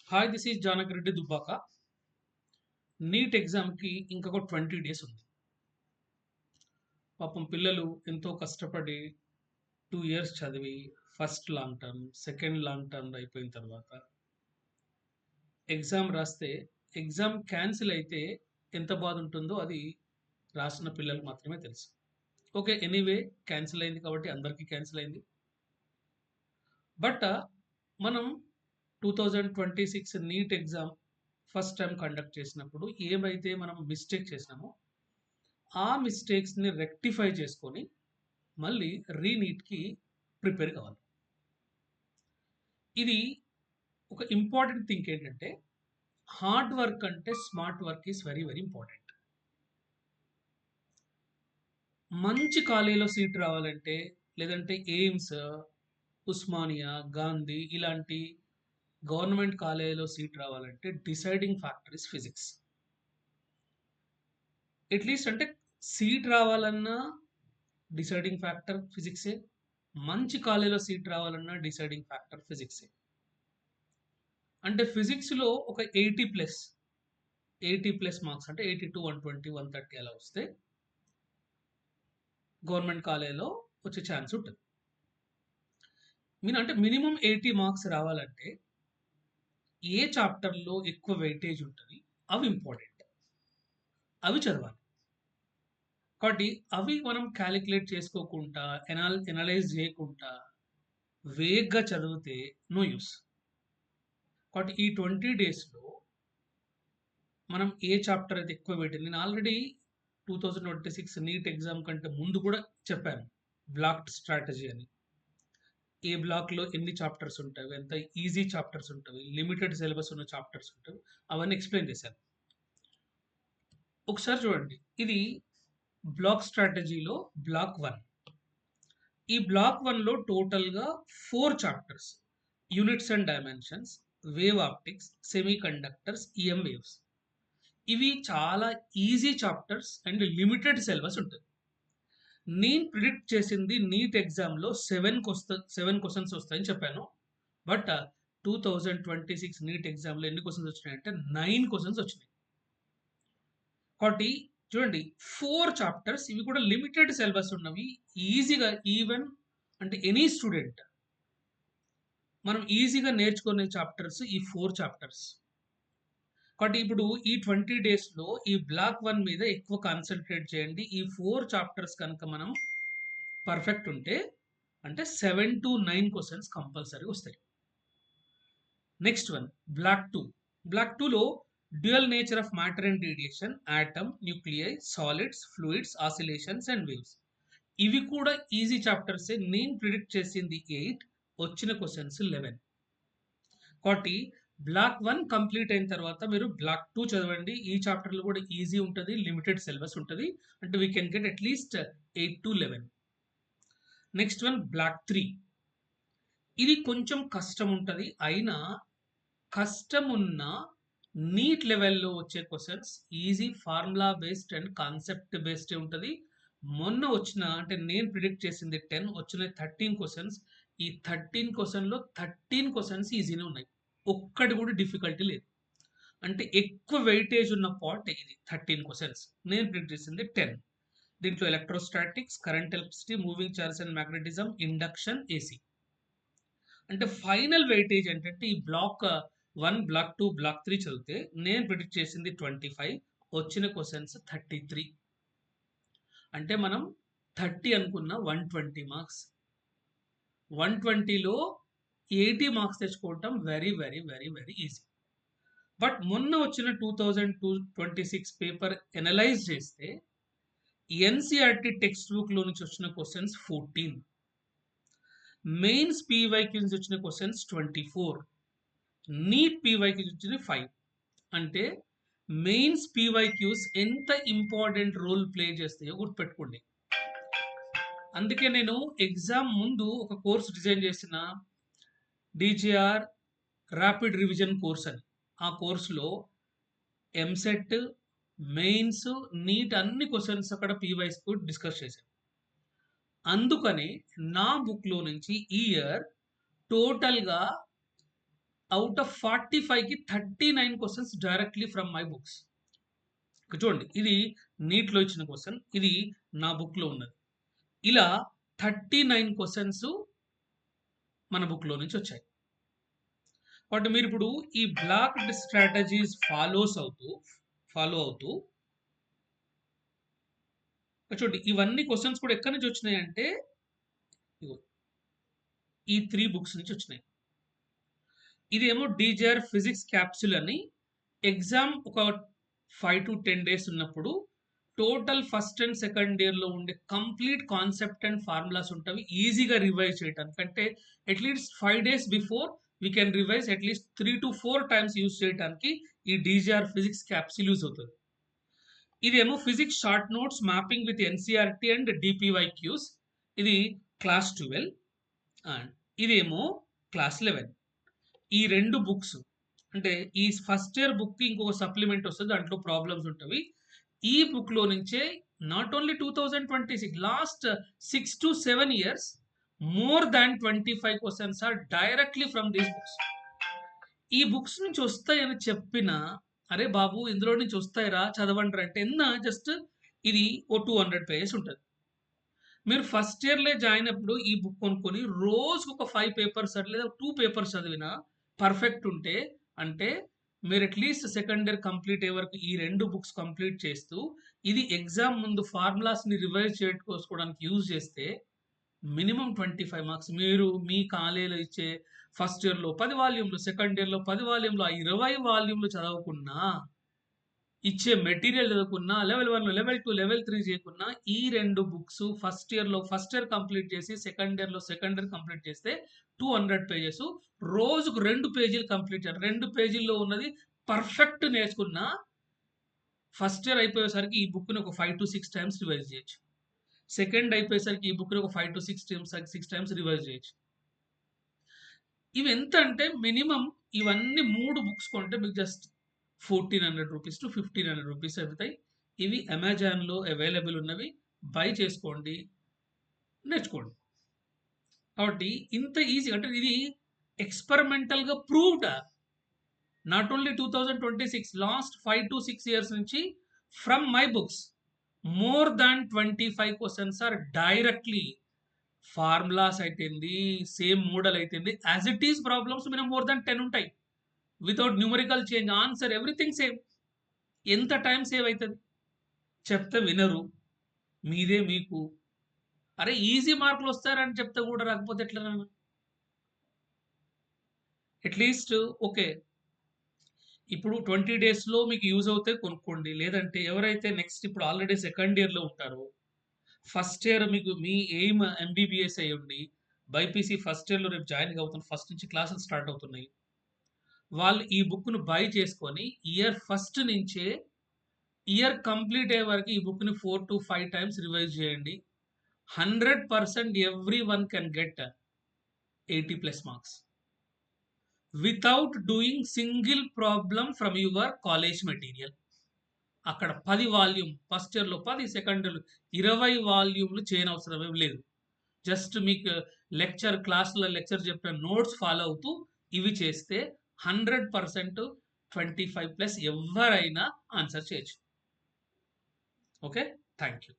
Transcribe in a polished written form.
Hi, this is Janakireddy Dubbaka. NEET ఎగ్జామ్కి ఇంకొక 20 days ఉంది. పాపం పిల్లలు ఎంతో కష్టపడి 2 ఇయర్స్ చదివి first long term, second long term అయిపోయిన తర్వాత ఎగ్జామ్ రాస్తే ఎగ్జామ్ క్యాన్సిల్ అయితే ఎంత బాధ ఉంటుందో అది రాసిన పిల్లలకు మాత్రమే తెలుసు. ఓకే, ఎనీవే క్యాన్సిల్ అయింది కాబట్టి అందరికీ క్యాన్సిల్ అయింది. బట్ మనం 2026 NEET exam first time conduct చేసినప్పుడు ఏమైతే మనం మిస్టేక్ చేసినామో ఆ మిస్టేక్స్‌ని రెక్టిఫై చేసుకొని, మళ్ళీ రీనీట్‌కి ప్రిపేర్ కావాలి. ఇది ఒక ఇంపార్టెంట్ థింగ్ ఏంటంటే, హార్డ్ వర్క్ అంటే smart work is very, very important. మంచి కాలేజ్‌లో సీట్ రావాలంటే, లేదంటే ఎయిమ్స్, ఉస్మానియా, గాంధీ ఇలాంటి గవర్నమెంట్ కాలేజ్‌లో సీట్ రావాలంటే deciding factor is physics. At least అంటే సీట్ రావాలన్నా డిసైడింగ్ ఫ్యాక్టర్ ఫిజిక్సే. మంచి కాలేజ్‌లో సీట్ రావాలన్నా డిసైడింగ్ ఫ్యాక్టర్ ఫిజిక్సే. అంటే ఫిజిక్స్‌లో ఒక 80+ మార్క్స్ అంటే 82, 120, 130 అలా వస్తే గవర్నమెంట్ కాలేజ్‌లో వచ్చే ఛాన్స్ ఉంటది. అంటే మినిమమ్ 80 మార్క్స్ రావాలంటే ఏ చాప్టర్‌లో ఎక్కువ వెయిటేజ్ ఉంటది అవి ఇంపార్టెంట్. అవి చదవాలి. కాబట్టి అవి మనం కాలిక్యులేట్ చేసుకోకుండా, ఎనలైజ్ చేయకుండా వేగ్‌గా చదివితే నో యూజ్. కాబట్టి ఈ 20 డేస్‌లో మనం ఏ చాప్టర్ అయితే ఎక్కువ వెయిటేజ్ నేను ఆల్రెడీ 2026 నీట్ ఎగ్జామ్ కంటే ముందు కూడా చెప్పాను. బ్లాక్డ్ స్ట్రాటజీ అని. ఏ బ్లాక్‌లో ఎన్ని చాప్టర్స్ ఉంటాయి, ఎంత ఈజీ చాప్టర్స్ ఉంటవి, లిమిటెడ్ సిలబస్ ఉన్న చాప్టర్స్ ఉంటవి. అవన్నీ ఎక్స్‌ప్లెయిన్ చేశాను. ఒకసారి చూడండి. ఇది బ్లాక్ స్ట్రాటజీలో బ్లాక్ 1. ఈ బ్లాక్ 1లో టోటల్‌గా 4 chapters. Units and dimensions, wave optics, semiconductors, EM waves. ఇవి చాలా easy chapters and limited syllabus ఉంటది. నేను ప్రిడిక్ట్ చేసింది నీట్ ఎగ్జామ్‌లో 7 క్వెషన్స్ వస్తాయని చెప్పాను. బట్ 2026 నీట్ ఎగ్జామ్‌లో ఎన్ని క్వెషన్స్ వచ్చినాయంటే 9 క్వెషన్స్ వచ్చినాయి. కాబట్టి చూడండి, 4 చాప్టర్స్ ఇవి కూడా లిమిటెడ్ సిలబస్ ఉన్నవి. ఈజీగా ఈవెన్ అంటే ఎనీ స్టూడెంట్ మనం ఈజీగా నేర్చుకునే చాప్టర్స్ ఈ 4 చాప్టర్స్. కాబట్టి ఇప్పుడు ఈ 20 డేస్‌లో ఈ బ్లాక్ 1 మీద ఎక్కువ కాన్సంట్రేట్ చేయండి. ఈ 4 చాప్టర్స్ కనుక మనం పర్ఫెక్ట్ ఉంటే అంటే 7-9 క్వెషన్స్ కంపల్సరీ వస్తాయి. Next one block 2. బ్లాక్ 2లో dual nature of matter and radiation, atom, nuclei, solids, fluids, oscillations and waves. ఇవి కూడా ఈజీ చాప్టర్సే. నేను ప్రిడిక్ట్ చేసింది 8, వచ్చిన క్వెషన్స్ 11. కాబట్టి బ్లాక్ 1 కంప్లీట్ అయిన తర్వాత మీరు బ్లాక్ 2 చదవండి. ఈ చాప్టర్‌లో కూడా ఈజీ ఉంటది. లిమిటెడ్ సిలబస్ ఉంటది. అంటే we can get at least 8-11. Next one block 3. ఇది కొంచెం కష్టం ఉంటది. అయినా కష్టమున్న నీట్ లెవెల్‌లో వచ్చే questions easy formula based and concept బేస్డే ఉంటది. మొన్న వచ్చిన అంటే నేను ప్రిడిక్ట్ చేసింది 10, వచ్చిన 13 క్వెషన్స్. ఈ 13 క్వెషన్‌లో 13 క్వెషన్స్ ఈజీనే ఉన్నాయి. ఒక్కటి కూడా డిఫికల్టీ లేదు. అంటే ఎక్కువ వెయిటేజ్ ఉన్న పార్ట్ ఇది 13 క్వెషన్స్. నేను ప్రిడిక్ట్ చేసింది 10. దీంట్లో electrostatics, current electricity, moving charges and magnetism, induction, AC. అంటే ఫైనల్ వెయిటేజ్ ఏంటంటే ఈ బ్లాక్ 1, బ్లాక్ 2, బ్లాక్ 3 చదివితే నేను ప్రిడిక్ట్ చేసింది 25, వచ్చిన క్వెషన్స్ 33. అంటే మనం 30 అనుకున్న 120 మార్క్స్. 120లో 80 మార్క్స్ తెచ్చుకోవటం very, very, very, very easy. But మొన్న వచ్చిన 2026 పేపర్ అనలైజ్ చేస్తే ఎన్‌సీఈఆర్‌టీ టెక్స్ట్ బుక్‌లో నుంచి వచ్చిన క్వెషన్స్ 14. మెయిన్స్ పీవైక్యూ నుంచి వచ్చిన క్వెషన్స్ 24. నీట్ పీవైక్యూస్ వచ్చింది 5. అంటే మెయిన్స్ పీవైక్యూస్ ఎంత ఇంపార్టెంట్ రోల్ ప్లే చేస్తాయో గుర్తుపెట్టుకోండి. అందుకే నేను ఎగ్జామ్ ముందు ఒక కోర్స్ డిజైన్ చేసిన డీజీఆర్ ర్యాపిడ్ రివిజన్ కోర్స్ అని. ఆ కోర్సులో ఎంసెట్, మెయిన్స్, నీట్ అన్ని క్వెషన్స్ అక్కడ పీవైస్‌కు డిస్కస్ చేశాను. అందుకనే నా బుక్‌లో నుంచి ఈ ఇయర్ టోటల్‌గా అవుట్ ఆఫ్ 45కి 39 questions directly from my books. చూడండి, ఇది నీట్లో ఇచ్చిన క్వశ్చన్, ఇది నా బుక్లో ఉన్నది. ఇలా 39 క్వశ్చన్స్ మన బుక్లో నుంచి వచ్చాయి. బట్ మీరు ఇప్పుడు ఈ బ్లాక్డ్ స్ట్రాటజీస్ ఫాలో అవుతూ చూడండి, ఇవన్నీ క్వశ్చన్స్ కూడా ఎక్కడి నుంచి వచ్చినాయి అంటే ఈ 3 బుక్స్ నుంచి వచ్చినాయి. ఇదేమో డీజేఆర్ ఫిజిక్స్ క్యాప్సూల్ అని, ఎగ్జామ్ ఒక 5 to 10 డేస్ ఉన్నప్పుడు టోటల్ ఫస్ట్ అండ్ సెకండ్ ఇయర్లో ఉండే కంప్లీట్ కాన్సెప్ట్ అండ్ ఫార్ములాస్ ఉంటాయి, ఈజీగా రివైజ్ చేయడానికి. అంటే at least 5 days before we can revise at least 3 to 4 times use చేయడానికి ఈ డీజేఆర్ ఫిజిక్స్ క్యాప్సూల్ యూజ్ అవుతుంది. ఇదేమో physics short notes mapping with NCERT and DPYQs, ఇది క్లాస్ 12 అండ్ ఇదేమో క్లాస్ 11. ఈ 2 బుక్స్ అంటే ఈ ఫస్ట్ ఇయర్ బుక్కి ఇంకొక సప్లిమెంట్ వస్తుంది, దాంట్లో ప్రాబ్లమ్స్ ఉంటవి. ఈ బుక్లో నుంచే not only 2026, last 6 to 7 years more than 25 questions are directly from these books. ఈ బుక్స్ నుంచి వస్తాయని చెప్పిన, అరే బాబు ఇందులో నుంచి వస్తాయిరా చదవండి అంటే జస్ట్ ఇది ఓ 200 pages ఉంటుంది. మీరు ఫస్ట్ ఇయర్లే జాయిన్ అప్పుడు ఈ బుక్ కొనుక్కొని రోజుకు ఒక 5 papers లేదా 2 papers చదివినా పర్ఫెక్ట్ ఉంటే, అంటే మీరు అట్లీస్ట్ సెకండ్ ఇయర్ కంప్లీట్ అయ్యే వరకు ఈ 2 బుక్స్ కంప్లీట్ చేస్తూ ఇది ఎగ్జామ్ ముందు ఫార్ములాస్ని రివైజ్ చేసుకోవడానికి యూజ్ చేస్తే మినిమం 25 మార్క్స్. మీరు మీ కాలేజీలో ఇచ్చే ఫస్ట్ ఇయర్లో 10 వాల్యూమ్లు, సెకండ్ ఇయర్లో 10 వాల్యూమ్లు, ఆ 20 వాల్యూమ్లు చదవకున్నా, ఇచ్చే మెటీరియల్ చదువుకున్నా, లెవెల్ 1, లెవెల్ 2, లెవెల్ 3 చేయకున్నా, ఈ 2 బుక్స్ ఫస్ట్ ఇయర్లో ఫస్ట్ ఇయర్ కంప్లీట్ చేసి సెకండ్ ఇయర్లో సెకండ్ ఇయర్ కంప్లీట్ చేస్తే 200 pages, రోజుకు 2 పేజీలు కంప్లీట్ చేయాలి. 2 పేజీల్లో ఉన్నది పర్ఫెక్ట్ నేర్చుకున్నా ఫస్ట్ ఇయర్ అయిపోయేసరికి ఈ బుక్ని ఒక 5 to 6 times రివైజ్ చేయొచ్చు. సెకండ్ అయిపోయేసరికి ఈ బుక్ని ఒక 5 to 6 times రివైజ్ చేయొచ్చు. ఇవి ఎంత అంటే మినిమం ఇవన్నీ 3 బుక్స్ కొంటే మీకు జస్ట్ 1400 rupees to 1500 rupees అవుతాయి. ఇవి అమెజాన్లో అవైలబుల్ ఉన్నవి, బై చేసుకోండి, నేర్చుకోండి. కాబట్టి ఇంత ఈజీ, అంటే ఇది ఎక్స్పెరిమెంటల్గా proved. Not only 2026, last 5 to 6 years నుంచి from my books more than 25 questions are directly formulas అయితేంది, సేమ్ మోడల్ అయితేంది, యాజ్ ఇట్ ఈస్ ప్రాబ్లమ్స్ మీద మోర్ దాన్ 10 ఉంటాయి. Without numerical change, answer everything same. ఎంత టైం సేవ్ అవుతుంది? చెప్తే వినరు, మీదే మీకు అరే ఈజీ మార్కులు వస్తారని చెప్తే కూడా రాకపోతే ఎట్లా? అట్లీస్ట్ ఓకే, ఇప్పుడు 20 daysలో మీకు యూజ్ అవుతే కొనుక్కోండి. లేదంటే ఎవరైతే నెక్స్ట్ ఇప్పుడు ఆల్రెడీ సెకండ్ ఇయర్లో ఉంటారో, ఫస్ట్ ఇయర్ మీకు మీ ఎయిమ్ ఎంబీబీఎస్ అయ్యండి, బైపీసీ ఫస్ట్ ఇయర్లో రేపు జాయిన్ అవుతున్నారు, ఫస్ట్ నుంచి క్లాసులు స్టార్ట్ అవుతున్నాయి, వాళ్ళు ఈ బుక్ను బై చేసుకొని ఇయర్ ఫస్ట్ నుంచే ఇయర్ కంప్లీట్ అయ్యే వరకు ఈ బుక్ని 4 to 5 times రివైజ్ చేయండి. 100% every one can get 80+ marks without doing single problem from your college material. అక్కడ 10 వాల్యూమ్ ఫస్ట్ ఇయర్లో 10, సెకండ్ ఇయర్లో 20 వాల్యూమ్లు చేయనవసరం ఏం లేదు. జస్ట్ మీకు లెక్చర్ క్లాస్లో లెక్చర్ చెప్పిన నోట్స్ ఫాలో అవుతూ ఇవి చేస్తే 100% 25+ ఎవరైనా ఆన్సర్ చేయొచ్చు. Okay, thank you.